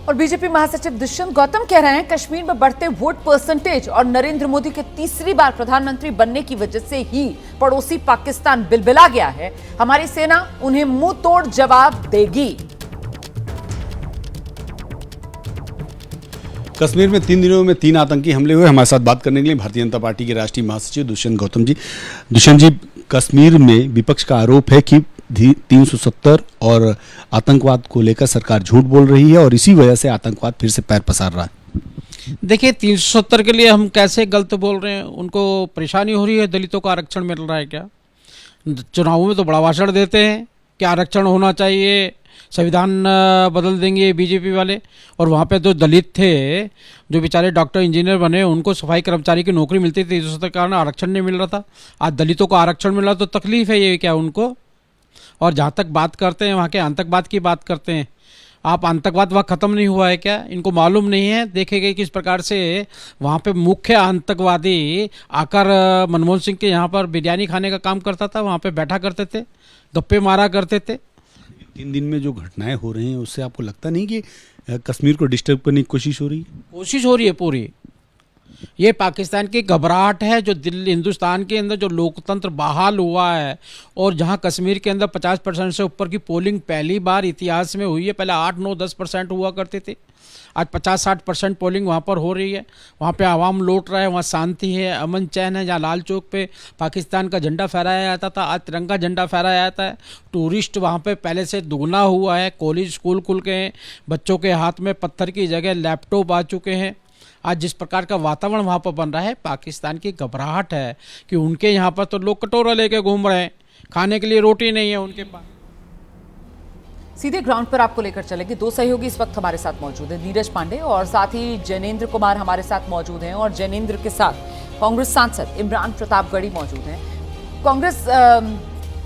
और बीजेपी महासचिव दुष्यंत गौतम कह रहे हैं कश्मीर में बढ़ते वोट परसेंटेज और नरेंद्र मोदी के तीसरी बार प्रधानमंत्री बनने की वजह से ही पड़ोसी पाकिस्तान बिलबिला गया है। हमारी सेना उन्हें मुंह तोड़ जवाब देगी। कश्मीर में 3 दिनों में 3 आतंकी हमले हुए। हमारे साथ बात करने के लिए भारतीय जनता पार्टी के राष्ट्रीय महासचिव दुष्यंत गौतम जी। दुष्यंत जी, कश्मीर में विपक्ष का आरोप है कि 370 और आतंकवाद को लेकर सरकार झूठ बोल रही है और इसी वजह से आतंकवाद फिर से पैर पसार रहा है। देखिए, 370 के लिए हम कैसे गलत बोल रहे हैं? उनको परेशानी हो रही है, दलितों को आरक्षण मिल रहा है क्या? चुनावों में तो बड़ा भाषण देते हैं कि आरक्षण होना चाहिए, संविधान बदल देंगे बीजेपी वाले। और वहाँ पे जो दलित थे, जो बेचारे डॉक्टर इंजीनियर बने, उनको सफाई कर्मचारी की नौकरी मिलती थी, जिसके कारण आरक्षण नहीं मिल रहा था। आज दलितों को आरक्षण मिल रहा, तो तकलीफ है ये क्या उनको? और जहाँ तक बात करते हैं वहाँ के आतंकवाद की बात करते हैं, आप आतंकवाद वहाँ ख़त्म नहीं हुआ है क्या? इनको मालूम नहीं है? देखे गए किस प्रकार से वहाँ पे मुख्य आतंकवादी आकर मनमोहन सिंह के यहाँ पर बिरयानी खाने का काम करता था, वहाँ पे बैठा करते थे, गप्पे मारा करते थे। 3 दिन में जो घटनाएं हो रही हैं उससे आपको लगता नहीं कि कश्मीर को डिस्टर्ब करने की कोशिश हो रही है? कोशिश हो रही है पूरी। ये पाकिस्तान की घबराहट है, जो दिल्ली हिंदुस्तान के अंदर जो लोकतंत्र बहाल हुआ है और जहां कश्मीर के अंदर 50% से ऊपर की पोलिंग पहली बार इतिहास में हुई है। पहले 8, 9, 10% हुआ करते थे, आज 50-60% पोलिंग वहाँ पर हो रही है। वहाँ पे आवाम लौट रहा है, वहाँ शांति है, अमन चैन है। जहाँ लाल चौक पे पाकिस्तान का झंडा फहराया जाता था, आज तिरंगा झंडा फहराया जाता है। टूरिस्ट वहाँ पे पहले से दुगना हुआ है। कॉलेज स्कूल खुल गए हैं, बच्चों के हाथ में पत्थर की जगह लैपटॉप आ चुके हैं। आज जिस प्रकार का वातावरण वहाँ पर बन रहा है, पाकिस्तान की घबराहट है कि उनके यहाँ पर तो लोग कटोरा लेके घूम रहे हैं, खाने के लिए रोटी नहीं है उनके पास। सीधे ग्राउंड पर आपको लेकर चलेंगे। 2 सहयोगी इस वक्त हमारे साथ मौजूद हैं, नीरज पांडे और साथ ही जैनेंद्र कुमार हमारे साथ मौजूद हैं। और जैनेंद्र के साथ कांग्रेस सांसद इमरान प्रतापगढ़ी मौजूद हैं। कांग्रेस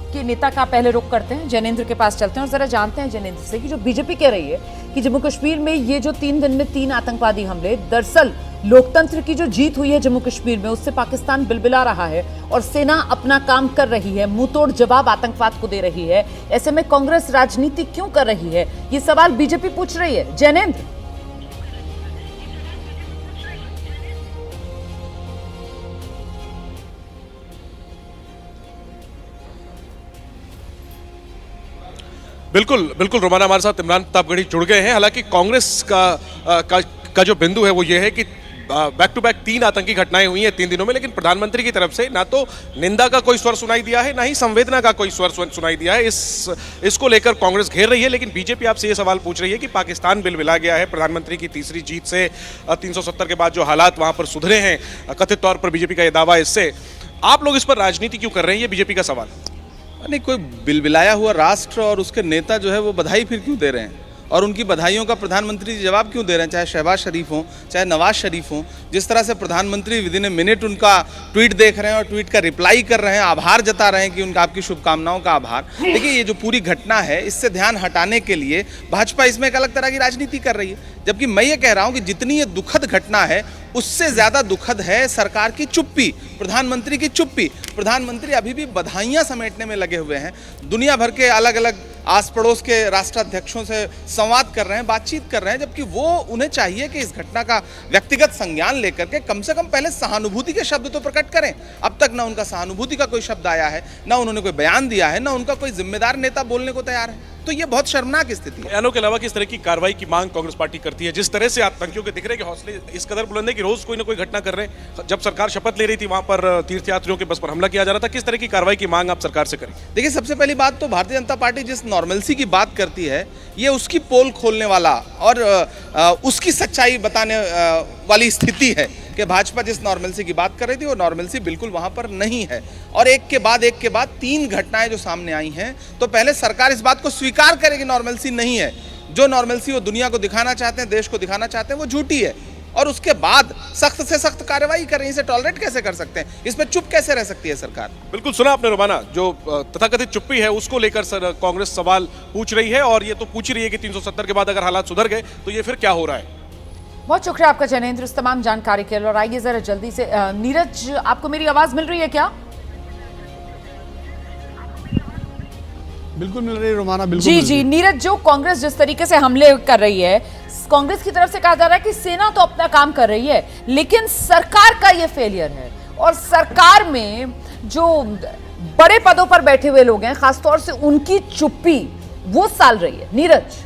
के नेता का पहले रुख करते हैं, जैनेंद्र के पास चलते हैं और जरा जानते हैं जैनेंद्र से कि जो बीजेपी कह रही है कि जम्मू कश्मीर में ये जो 3 दिन में 3 आतंकवादी हमले, दरअसल लोकतंत्र की जो जीत हुई है जम्मू कश्मीर में, उससे पाकिस्तान बिलबिला रहा है और सेना अपना काम कर रही है, मुंहतोड़ जवाब आतंकवाद को दे रही है। ऐसे में कांग्रेस राजनीति क्यों कर रही है, ये सवाल बीजेपी पूछ रही है। जैनेंद्र, बिल्कुल बिल्कुल रोमाना, हमारे साथ इमरान प्रतापगढ़ी जुड़ गए हैं। हालांकि कांग्रेस का जो बिंदु है वो ये है कि बैक टू बैक 3 आतंकी घटनाएं हुई हैं 3 दिनों में, लेकिन प्रधानमंत्री की तरफ से ना तो निंदा का कोई स्वर सुनाई दिया है, ना ही संवेदना का कोई स्वर सुनाई दिया है। इसको लेकर कांग्रेस घेर रही है। लेकिन बीजेपी आपसे ये सवाल पूछ रही है कि पाकिस्तान बिलबिला गया है प्रधानमंत्री की तीसरी जीत से। 370 के बाद जो हालात वहां पर सुधरे हैं, कथित तौर पर बीजेपी का यह दावा, इससे आप लोग इस पर राजनीति क्यों कर रहे हैं, ये बीजेपी का सवाल। नहीं, कोई बिलबिलाया हुआ राष्ट्र और उसके नेता जो है वो बधाई फिर क्यों दे रहे हैं, और उनकी बधाइयों का प्रधानमंत्री जी जवाब क्यों दे रहे हैं? चाहे शहबाज शरीफ हो, चाहे नवाज शरीफ हो, जिस तरह से प्रधानमंत्री विदिन ए मिनट उनका ट्वीट देख रहे हैं और ट्वीट का रिप्लाई कर रहे हैं, आभार जता रहे हैं कि उनका, आपकी शुभकामनाओं का आभार। देखिए, ये जो पूरी घटना है, इससे ध्यान हटाने के लिए भाजपा इसमें एक अलग तरह की राजनीति कर रही है। जबकि मैं ये कह रहा हूँ कि जितनी ये दुखद घटना है, उससे ज़्यादा दुखद है सरकार की चुप्पी, प्रधानमंत्री की चुप्पी। प्रधानमंत्री अभी भी बधाइयाँ समेटने में लगे हुए हैं, दुनिया भर के अलग अलग आस पड़ोस के राष्ट्राध्यक्षों से संवाद कर रहे हैं, बातचीत कर रहे हैं, जबकि वो, उन्हें चाहिए कि इस घटना का व्यक्तिगत संज्ञान लेकर के कम से कम पहले सहानुभूति के शब्द तो प्रकट करें। अब तक ना उनका सहानुभूति का कोई शब्द आया है, ना उन्होंने कोई बयान दिया है, ना उनका कोई जिम्मेदार नेता बोलने को तैयार है। तो ये बहुत शर्मनाक स्थिति है। बयानों के अलावा किस तरह की कार्रवाई की मांग कांग्रेस पार्टी करती है? जिस तरह से आतंकियों के दिख रहे हैं कि हौसले इस कदर बुलंद है कि रोज कोई ना कोई घटना कर रहे हैं। जब सरकार शपथ ले रही थी, वहां पर तीर्थयात्रियों के बस पर हमला किया जा रहा था। किस तरह की कार्रवाई की मांग आप सरकार से करें? देखिए, सबसे पहली बात तो भारतीय जनता पार्टी जिस नॉर्मलसी की बात करती है, ये उसकी पोल खोलने वाला और उसकी सच्चाई बताने वाली स्थिति है कि भाजपा जिस नॉर्मलसी की बात कर रही थी, वो नॉर्मलसी बिल्कुल वहाँ पर नहीं है। और एक के बाद 3 घटनाएं जो सामने आई हैं, तो पहले सरकार इस बात को स्वीकार करे कि नॉर्मलसी नहीं है। जो नॉर्मलसी वो दुनिया को दिखाना चाहते हैं, देश को दिखाना चाहते हैं, वो झूठी है। और उसके बाद सख्त से सख्त कार्रवाई करें। इसे टॉलरेट कैसे कर सकते हैं? इस पर चुप कैसे रह सकती है सरकार? बिल्कुल सुना आपने रोमाना, जो तथाकथित चुप्पी है उसको लेकर कांग्रेस सवाल पूछ रही है। और ये तो पूछ रही है कि 370 के बाद अगर हालात सुधर गए तो ये फिर क्या हो रहा है। बहुत शुक्रिया आपका जैनेंद्र इस तमाम जानकारी के लिए। और आइए जरा जल्दी से नीरज, आपको मेरी आवाज मिल रही है क्या? बिल्कुल मिल रही है रोमाना, बिल्कुल। जी नीरज, जो कांग्रेस जिस तरीके से हमले कर रही है, कांग्रेस की तरफ से कहा जा रहा है कि सेना तो अपना काम कर रही है, लेकिन सरकार का यह फेलियर है और सरकार में जो बड़े पदों पर बैठे हुए लोग हैं, खासतौर से उनकी चुप्पी वो साल रही है। नीरज,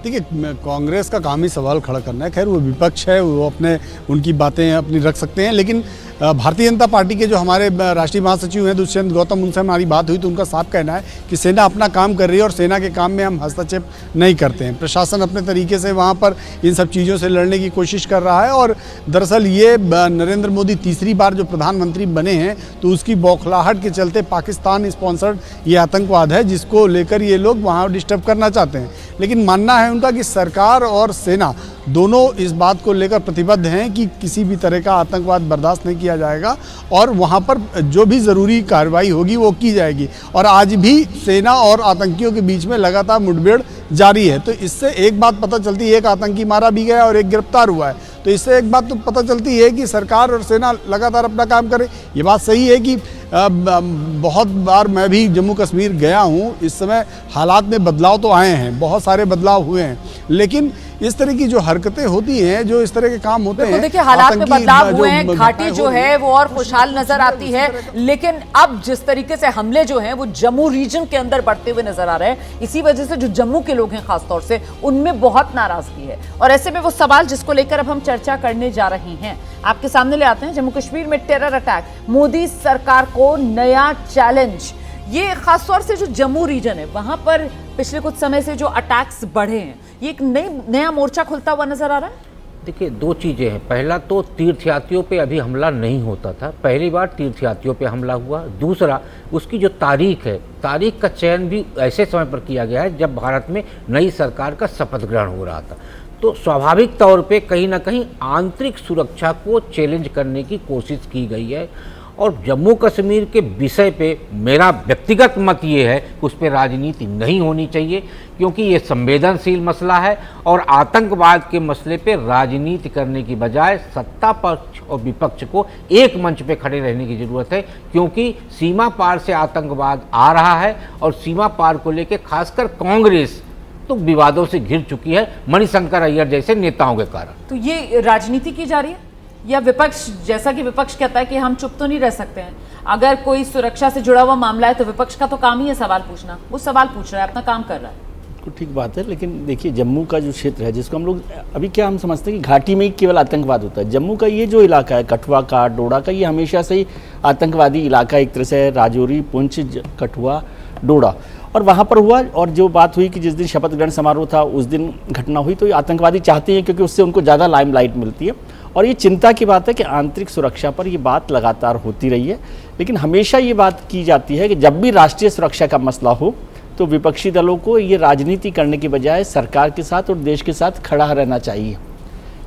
देखिए, कांग्रेस का काम ही सवाल खड़ा करना है। खैर वो विपक्ष है, वो अपने उनकी बातें अपनी रख सकते हैं, लेकिन भारतीय जनता पार्टी के जो हमारे राष्ट्रीय महासचिव हैं दुष्यंत गौतम, उनसे हमारी बात हुई तो उनका साफ कहना है कि सेना अपना काम कर रही है और सेना के काम में हम हस्तक्षेप नहीं करते हैं। प्रशासन अपने तरीके से वहाँ पर इन सब चीज़ों से लड़ने की कोशिश कर रहा है और दरअसल ये नरेंद्र मोदी तीसरी बार जो प्रधानमंत्री बने हैं तो उसकी बौखलाहट के चलते पाकिस्तान स्पॉन्सर्ड ये आतंकवाद है जिसको लेकर ये लोग वहाँ डिस्टर्ब करना चाहते हैं। लेकिन मानना है उनका कि सरकार और सेना दोनों इस बात को लेकर प्रतिबद्ध हैं कि किसी भी तरह का आतंकवाद बर्दाश्त नहीं किया जाएगा और वहाँ पर जो भी ज़रूरी कार्रवाई होगी वो की जाएगी। और आज भी सेना और आतंकियों के बीच में लगातार मुठभेड़ जारी है। तो इससे एक बात पता चलती है, एक आतंकी मारा भी गया और एक गिरफ्तार हुआ है। तो इससे एक बात तो पता चलती है कि सरकार और सेना लगातार अपना काम करे। ये बात सही है कि बहुत बार मैं भी जम्मू कश्मीर गया हूँ, इस समय हालात में बदलाव तो आए हैं, बहुत सारे बदलाव हुए हैं, लेकिन इस तरह की जो हरकतें होती हैं, जो इस तरह के काम होते हैं, देखिए हालात में बदलाव हुए हैं, घाटी जो है वो और खुशहाल नजर आती है, लेकिन अब जिस तरीके से हमले जो हैं वो जम्मू रीजन के अंदर बढ़ते हुए नजर आ रहे हैं, इसी वजह से जो जम्मू के लोग हैं खासतौर से उनमें बहुत नाराजगी है। और ऐसे में वो सवाल जिसको लेकर अब हम चर्चा करने जा रहे हैं आपके सामने ले आते हैं। जम्मू कश्मीर में टेरर अटैक, मोदी सरकार को नया चैलेंज। ये खासतौर से जो जम्मू रीजन है वहां पर पिछले कुछ समय से जो अटैक्स बढ़े हैं, ये एक नया मोर्चा खुलता हुआ नजर आ रहा है। देखिए, दो चीज़ें हैं। पहला तो तीर्थयात्रियों पे अभी हमला नहीं होता था, पहली बार तीर्थयात्रियों पे हमला हुआ। दूसरा, उसकी जो तारीख है, तारीख का चयन भी ऐसे समय पर किया गया है जब भारत में नई सरकार का शपथ ग्रहण हो रहा था। तो स्वाभाविक तौर पे कहीं ना कहीं आंतरिक सुरक्षा को चैलेंज करने की कोशिश की गई है। और जम्मू कश्मीर के विषय पे मेरा व्यक्तिगत मत ये है कि उस पर राजनीति नहीं होनी चाहिए, क्योंकि ये संवेदनशील मसला है और आतंकवाद के मसले पे राजनीति करने की बजाय सत्ता पक्ष और विपक्ष को एक मंच पे खड़े रहने की ज़रूरत है, क्योंकि सीमा पार से आतंकवाद आ रहा है और सीमा पार को लेकर खासकर कांग्रेस तो विवादों से घिर चुकी है, मणिशंकर अय्यर जैसे नेताओं के कारण। तो ये राजनीति की जा रही है या विपक्ष, जैसा कि विपक्ष कहता है कि हम चुप तो नहीं रह सकते हैं, अगर कोई सुरक्षा से जुड़ा हुआ मामला है तो विपक्ष का तो काम ही है सवाल पूछना, वो सवाल पूछ रहा है, अपना काम कर रहा है। ठीक बात है, लेकिन देखिए जम्मू का जो क्षेत्र है जिसको हम लोग अभी क्या हम समझते हैं कि घाटी में ही केवल आतंकवाद होता है। जम्मू का ये जो इलाका है, कठुआ का, डोडा का, ये हमेशा से ही आतंकवादी इलाका एक तरह से, राजौरी, पुंछ, कठुआ, डोडा, और वहाँ पर हुआ। और जो बात हुई कि जिस दिन शपथ ग्रहण समारोह था उस दिन घटना हुई, तो ये आतंकवादी चाहते हैं क्योंकि उससे उनको ज़्यादा लाइमलाइट मिलती है। और ये चिंता की बात है कि आंतरिक सुरक्षा पर ये बात लगातार होती रही है, लेकिन हमेशा ये बात की जाती है कि जब भी राष्ट्रीय सुरक्षा का मसला हो तो विपक्षी दलों को ये राजनीति करने की बजाय सरकार के साथ और देश के साथ खड़ा रहना चाहिए।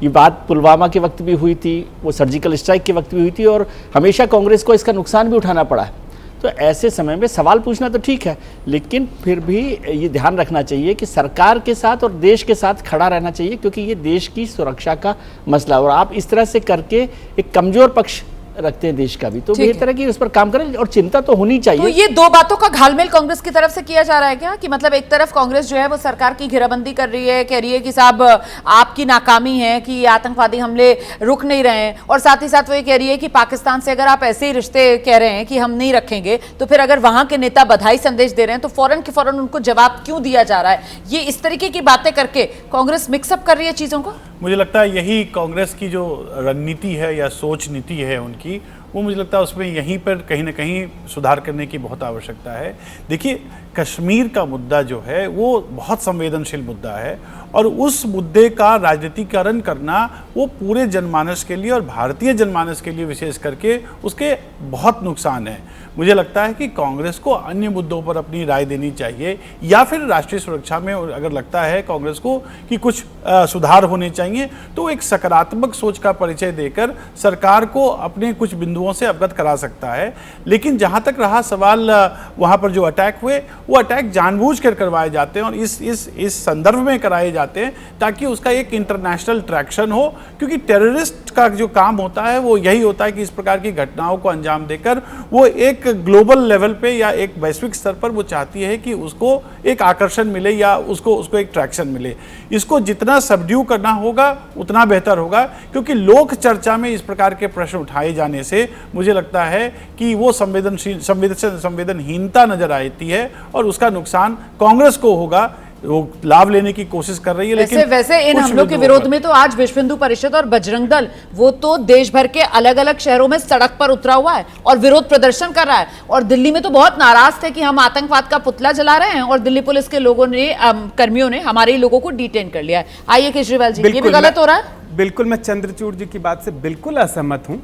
ये बात पुलवामा के वक्त भी हुई थी, वो सर्जिकल स्ट्राइक के वक्त भी हुई थी, और हमेशा कांग्रेस को इसका नुकसान भी उठाना पड़ा है। तो ऐसे समय में सवाल पूछना तो ठीक है, लेकिन फिर भी ये ध्यान रखना चाहिए कि सरकार के साथ और देश के साथ खड़ा रहना चाहिए, क्योंकि ये देश की सुरक्षा का मसला है। और आप इस तरह से करके एक कमजोर पक्ष रखते हैं देश का भी, तो बेहतर है कि उस पर काम करें, और चिंता तो होनी चाहिए। तो ये दो बातों का घालमेल कांग्रेस की तरफ से किया जा रहा है क्या, कि मतलब एक तरफ कांग्रेस जो है वो सरकार की घेराबंदी कर रही है, कह रही है कि साहब आपकी नाकामी है कि आतंकवादी हमले रुक नहीं रहे हैं, और साथ ही साथ वो ये कह रही है कि पाकिस्तान से अगर आप ऐसे ही रिश्ते कह रहे हैं कि हम नहीं रखेंगे, तो फिर अगर वहां के नेता बधाई संदेश दे रहे हैं तो फौरन के फौरन उनको जवाब क्यों दिया जा रहा है। ये इस तरीके की बातें करके कांग्रेस मिक्सअप कर रही है चीजों को। मुझे लगता है यही कांग्रेस की जो रणनीति है या सोच नीति है उनकी, वो मुझे लगता है उसमें यहीं पर कहीं ना कहीं सुधार करने की बहुत आवश्यकता है। देखिए, कश्मीर का मुद्दा जो है वो बहुत संवेदनशील मुद्दा है, और उस मुद्दे का राजनीतिकरण करना वो पूरे जनमानस के लिए और भारतीय जनमानस के लिए विशेष करके उसके बहुत नुकसान है। मुझे लगता है कि कांग्रेस को अन्य मुद्दों पर अपनी राय देनी चाहिए, या फिर राष्ट्रीय सुरक्षा में अगर लगता है कांग्रेस को कि कुछ सुधार होने चाहिए, तो एक सकारात्मक सोच का परिचय देकर सरकार को अपने कुछ बिंदुओं से अवगत करा सकता है। लेकिन जहाँ तक रहा सवाल वहाँ पर जो अटैक हुए, वो अटैक जानबूझकर करवाए जाते हैं और इस संदर्भ में कराए जाते हैं ताकि उसका एक इंटरनेशनल ट्रैक्शन हो, क्योंकि टेररिस्ट का जो काम होता है वो यही होता है कि इस प्रकार की घटनाओं को अंजाम देकर वो एक ग्लोबल लेवल पे या एक वैश्विक स्तर पर वो चाहती है कि उसको एक आकर्षण मिले या उसको एक ट्रैक्शन मिले। इसको जितना सबड्यू करना होगा उतना बेहतर होगा, क्योंकि लोक चर्चा में इस प्रकार के प्रश्न उठाए जाने से मुझे लगता है कि वो संवेदनहीनता नजर आती है और उसका नुकसान कांग्रेस को होगा। वो लाभ लेने की कोशिश कर रही है, लेकिन वैसे इन हमलों के विरोध में तो आज विश्व हिंदू परिषद और बजरंग दल वो तो देश भर के अलग अलग शहरों में सड़क पर उतरा हुआ है और विरोध प्रदर्शन कर रहा है, और दिल्ली में तो बहुत नाराज थे कि हम आतंकवाद का पुतला जला रहे हैं और दिल्ली पुलिस के लोगों ने कर्मियों ने हमारे ही लोगों को डिटेन कर लिया है। आइए केजरीवाल जी, ये भी गलत हो रहा है? बिल्कुल, मैं चंद्रचूड़ जी की बात से बिल्कुल असहमत हूं।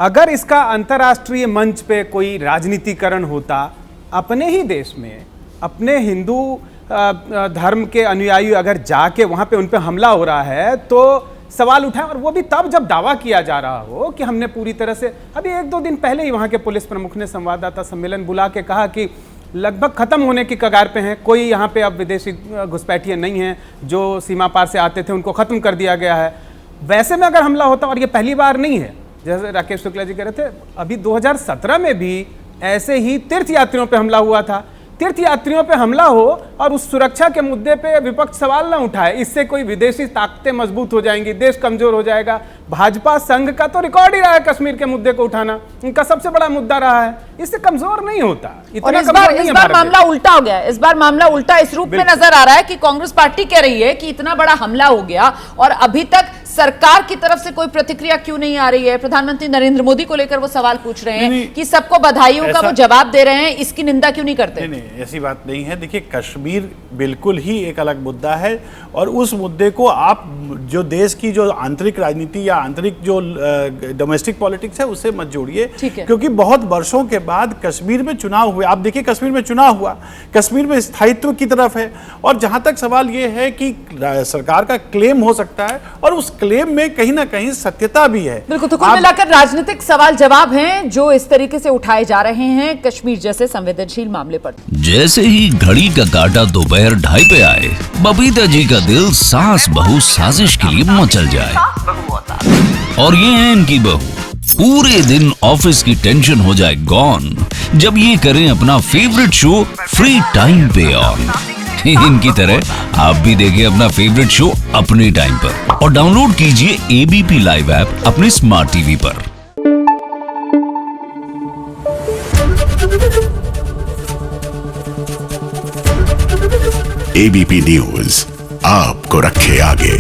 अगर इसका अंतर्राष्ट्रीय मंच पे कोई राजनीतिकरण होता, अपने ही देश में अपने हिंदू धर्म के अनुयायी अगर जाके वहां पे उन पे हमला हो रहा है तो सवाल उठाए, और वो भी तब जब दावा किया जा रहा हो कि हमने पूरी तरह से, अभी 1-2 दिन पहले ही वहां के पुलिस प्रमुख ने संवाददाता सम्मेलन बुला के कहा कि लगभग खत्म होने की कगार पे हैं, कोई यहाँ पे अब विदेशी घुसपैठिए नहीं हैं, जो सीमा पार से आते थे उनको खत्म कर दिया गया है। वैसे में अगर हमला होता, और ये पहली बार नहीं है, जैसे राकेश शुक्ला जी कह रहे थे, अभी 2017 में भी ऐसे ही तीर्थ यात्रियों पे हमला हुआ था। तीर्थ यात्रियों पे हमला हो और उस सुरक्षा के मुद्दे पे विपक्ष सवाल ना उठाए, इससे कोई विदेशी ताकतें मजबूत हो जाएंगी, देश कमजोर हो जाएगा। भाजपा संघ का तो रिकॉर्ड ही रहा है कश्मीर के मुद्दे को उठाना, उनका सबसे बड़ा मुद्दा रहा है, इससे कमजोर नहीं होता। और इस बार मामला उल्टा हो गया। इस बार मामला उल्टा इस रूप में नजर आ रहा है कि कांग्रेस पार्टी कह रही है कि इतना बड़ा हमला हो गया और अभी तक सरकार की तरफ से कोई प्रतिक्रिया क्यों नहीं आ रही है। प्रधानमंत्री नरेंद्र मोदी को लेकर वो सवाल पूछ रहे हैं कि सबको बधाइयों का वो जवाब दे रहे हैं, इसकी निंदा क्यों नहीं करते? नहीं, ऐसी बात नहीं है। देखिए, कश्मीर बिल्कुल ही एक अलग मुद्दा है और उस मुद्दे को आप जो देश की जो आंतरिक राजनीति या आंतरिक जो डोमेस्टिक पॉलिटिक्स है उससे मत जोड़िए, क्योंकि बहुत वर्षों के बाद कश्मीर में चुनाव हुए। आप देखिए, कश्मीर में चुनाव हुआ, कश्मीर में स्थायित्व की तरफ है, और जहां तक सवाल ये है कि सरकार का क्लेम हो सकता है और उस क्लेम में कहीं ना कहीं सत्यता भी है। बिल्कुल, तो कुल मिलाकर राजनीतिक सवाल जवाब हैं जो इस तरीके से उठाए जा रहे हैं कश्मीर जैसे संवेदनशील मामले पर। जैसे ही घड़ी का काटा दोपहर 2:30 पे आए, बबीता जी का दिल सास बहू साजिश के लिए मचल जाए। और ये है इनकी बहू, पूरे दिन ऑफिस की टेंशन हो जाए गॉन जब ये करें अपना फेवरेट शो फ्री टाइम पे ऑन। इनकी तरह आप भी देखिए अपना फेवरेट शो अपने टाइम पर और डाउनलोड कीजिए एबीपी लाइव ऐप अपने स्मार्ट टीवी पर। एबीपी न्यूज आपको रखे आगे।